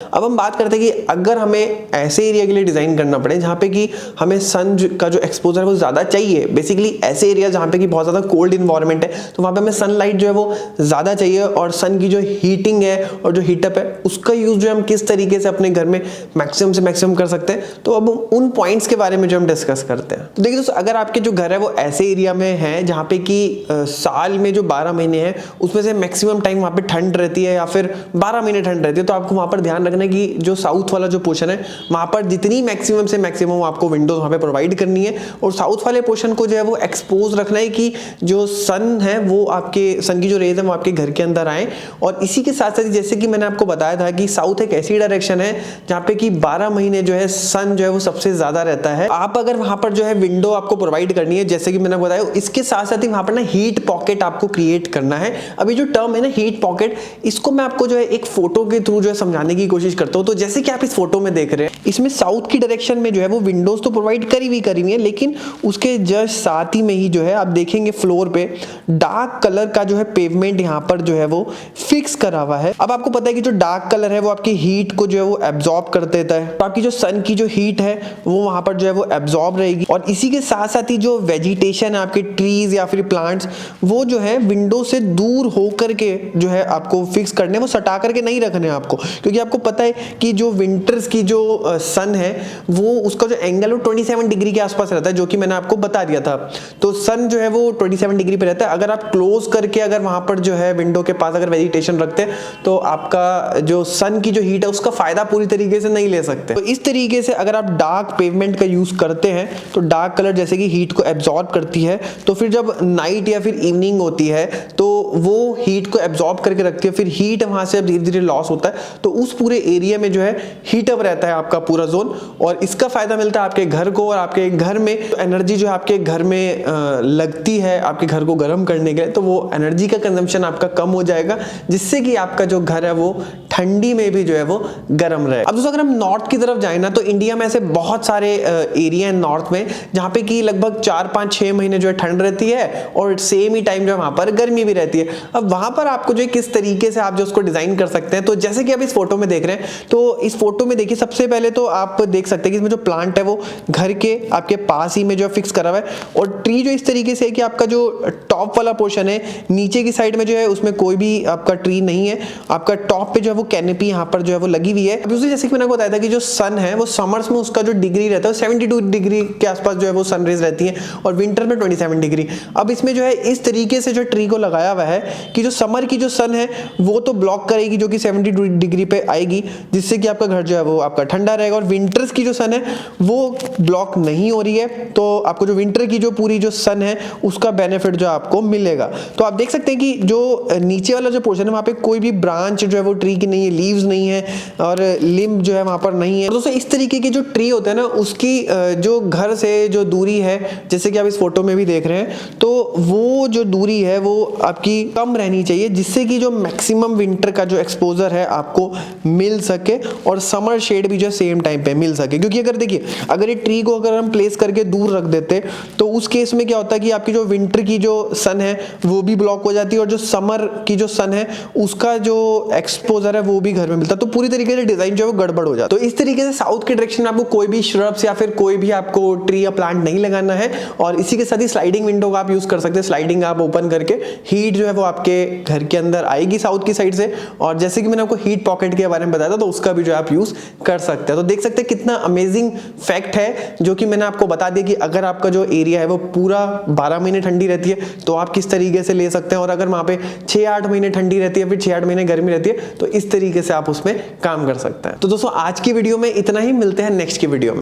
अब हम बात करते हैं कि अगर हमें ऐसे एरिया के लिए डिजाइन करना पड़े जहाँ पे कि हमें सन का जो एक्सपोजर है वो ज्यादा चाहिए, बेसिकली ऐसे एरिया जहाँ पे कि बहुत ज्यादा कोल्ड इन्वायरमेंट है, तो वहाँ पे हमें सनलाइट जो है वो ज्यादा चाहिए और सन की जो हीटिंग है और जो हीटअप है उसका यूज जो हम किस तरीके से अपने घर में मैक्सिमम से मैक्सिमम कर सकते हैं। तो अब उन पॉइंट्स के बारे में जो हम डिस्कस करते हैं। तो देखिए दोस्तों, अगर आपके जो घर है वो ऐसे एरिया में है जहाँ पे कि साल में जो 12 महीने हैं उसमें से मैक्सिमम टाइम वहाँ पे ठंड रहती है या फिर 12 महीने ठंड रहती है, तो आपको वहाँ पर ध्यान रखना है कि जो साउथ वाला जो पोर्शन है वहां पर जितनी मैक्सिमम से मैक्सिमम आपको विंडोज वहां पे प्रोवाइड करनी है और साउथ वाले पोर्शन को जो है वो एक्सपोज रखना है कि जो सन है वो आपके सन की जो रेज है वो आपके घर के अंदर आए। और इसी के साथ साथ जैसे कि मैंने आपको बताया था कि साउथ एक ऐसी डायरेक्शन है जहां पे कि 12 महीने जो है सन जो है वो सबसे ज्यादा रहता है। आप अगर वहां पर जो है विंडो आपको प्रोवाइड करनी है, जैसे कि मैंने बताया, इसके साथ साथ ही वहां पर ना हीट पॉकेट आपको क्रिएट करना है। अभी जो टर्म है ना हीट पॉकेट, इसको मैं आपको जो है एक फोटो के थ्रू जो है समझाने की कोशिश करता हूं। तो जैसे कि आप इस फोटो में देख रहे हैं, इसमें साउथ की डायरेक्शन में जो है वो विंडोज तो प्रोवाइड करी हुई है, लेकिन उसके जस्ट साथ ही में ही जो है आप देखेंगे फ्लोर पे डार्क कलर का जो है पेवमेंट यहाँ पर जो है वो फिक्स करा हुआ है। अब आपको पता है कि जो डार्क कलर है वो आपकी हीट को जो है वो एब्जॉर्ब कर देता है, तो आपकी जो सन की जो हीट है वो वहां पर जो है वो एब्जॉर्ब रहेगी। और इसी के साथ साथ ही जो वेजिटेशन है आपके ट्रीज या फिर प्लांट्स, वो जो है विंडो से दूर होकर के जो है आपको फिक्स करने, वो सटा करके नहीं रखने आपको, क्योंकि आपको पता है कि जो विंटर्स की जो सन है वो उसका जो एंगल वो 27 डिग्री के आसपास रहता है, जो कि मैंने आपको बता दिया था। तो सन जो है वो 27 डिग्री पे रहता है। अगर आप क्लोज करके अगर वहां पर जो है विंडो के पास अगर वेजिटेशन रखते हैं तो आपका जो सन की जो हीट है उसका फायदा पूरी तरीके से नहीं ले सकते। तो इस तरीके से अगर आप डार्क पेवमेंट का यूज करते हैं तो डार्क कलर जैसे कि हीट को एब्जॉर्ब करती है, तो फिर जब नाइट या फिर इवनिंग होती है तो वो हीट को एब्जॉर्ब करके रखती है, फिर हीट वहां से धीरे धीरे लॉस होता है, तो उस पूरे एरिया में जो है हीटअप रहता है आपका पूरा जोन। और इसका फायदा मिलता है आपके घर को, और आपके घर में एनर्जी जो है आपके घर में लगती है आपके घर को गर्म करने के लिए, तो वो एनर्जी का कंजम्पशन आपका कम हो जाएगा, जिससे कि आपका जो घर है वो ठंडी में भी जो है वो गर्म रहे। अब दोस्तों, अगर हम नॉर्थ की तरफ जाए ना, तो इंडिया में ऐसे बहुत सारे एरिया है नॉर्थ में जहां पे कि लगभग 4-5-6 महीने जो है ठंड रहती है और सेम ही टाइम जो है वहां पर गर्मी भी रहती है। अब वहां पर आपको जो किस तरीके से आप जो उसको डिजाइन कर सकते हैं, तो जैसे कि आप इस फोटो में देख रहे हैं, तो इस फोटो में देखिए सबसे पहले तो आप देख सकते हैं कि इसमें जो प्लांट है वो घर के आपके पास ही में जो फिक्स करा हुआ है, और ट्री जो इस तरीके से है कि आपका जो टॉप वाला पोर्शन है नीचे की साइड में जो है उसमें कोई भी आपका ट्री नहीं है, आपका टॉप पे जो है वो कैनोपी यहाँ पर जो है वो लगी हुई है। अब दूसरी जैसे कि मैंने आपको बताया था कि जो सन है वो समर्स में उसका जो डिग्री रहता है 72 डिग्री के आसपास जो है वो सन रेज रहती है, और विंटर में 27 डिग्री। अब इसमें जो है इस तरीके से जो ट्री को लगाया हुआ है कि जो समर की जो सन है वो तो ब्लॉक करेगी, जो कि 72 डिग्री पे आएगी, जिससे कि आपका घर जो है वो आपका ठंडा रहेगा, और विंटर्स की जो सन है वो ब्लॉक नहीं हो रही है, तो आपको जो विंटर की जो पूरी जो सन है उसका बेनिफिट जो आपको मिलेगा। तो आप देख सकते हैं कि जो नीचे वाला जो पोर्शन है वहां पे कोई भी ब्रांच जो है वो ट्री की नहीं है, लीव्स नहीं है और लिम्ब जो है वहां पर नहीं है। दोस्तों, इस तरीके की जो ट्री होता है ना, उसकी जो घर से जो दूरी है, जैसे कि आप इस फोटो में भी देख रहे हैं, तो वो जो दूरी है वो आपकी कम रहनी चाहिए, जिससे कि जो मैक्सिमम विंटर का जो एक्सपोजर है आपको मिल सके और समर शेड भी जो सेम टाइम पे मिल सके। क्योंकि अगर देखिए, अगर ये ट्री को अगर हम प्लेस करके दूर रख देते तो उस केस में क्या होता है कि आपकी जो विंटर की जो सन है वो भी ब्लॉक हो जाती है, और जो समर की जो सन है उसका जो एक्सपोजर है वो भी घर में मिलता है, तो पूरी तरीके से डिजाइन जो है वो गड़बड़ हो जाता है। तो इस तरीके से साउथ के डायरेक्शन में आपको कोई भी श्रब्स या फिर कोई भी आपको ट्री या प्लांट नहीं लगाना है, और इसी के साथ ही स्लाइडिंग विंडो का आप यूज कर सकते हैं। स्लाइडिंग आप ओपन करके हीट जो है वो आपके घर के अंदर आएगी साउथ की साइड से, और जैसे कि मैंने आपको हीट पॉकेट के बारे में बताया था, तो उसका भी जो आप यूज कर सकते हैं। तो देख सकते हैं कितना अमेजिंग फैक्ट है जो कि मैंने आपको बता दिया कि अगर आपका जो एरिया है वो पूरा 12 महीने ठंडी रहती है तो आप किस तरीके से ले सकते हैं, और अगर वहां पे 6-8 महीने ठंडी रहती है, फिर 6-8 महीने गर्मी रहती है, तो इस तरीके से आप उसमें काम कर सकते हैं। तो दोस्तों, आज की वीडियो में इतना ही, मिलते हैं नेक्स्ट की वीडियो में।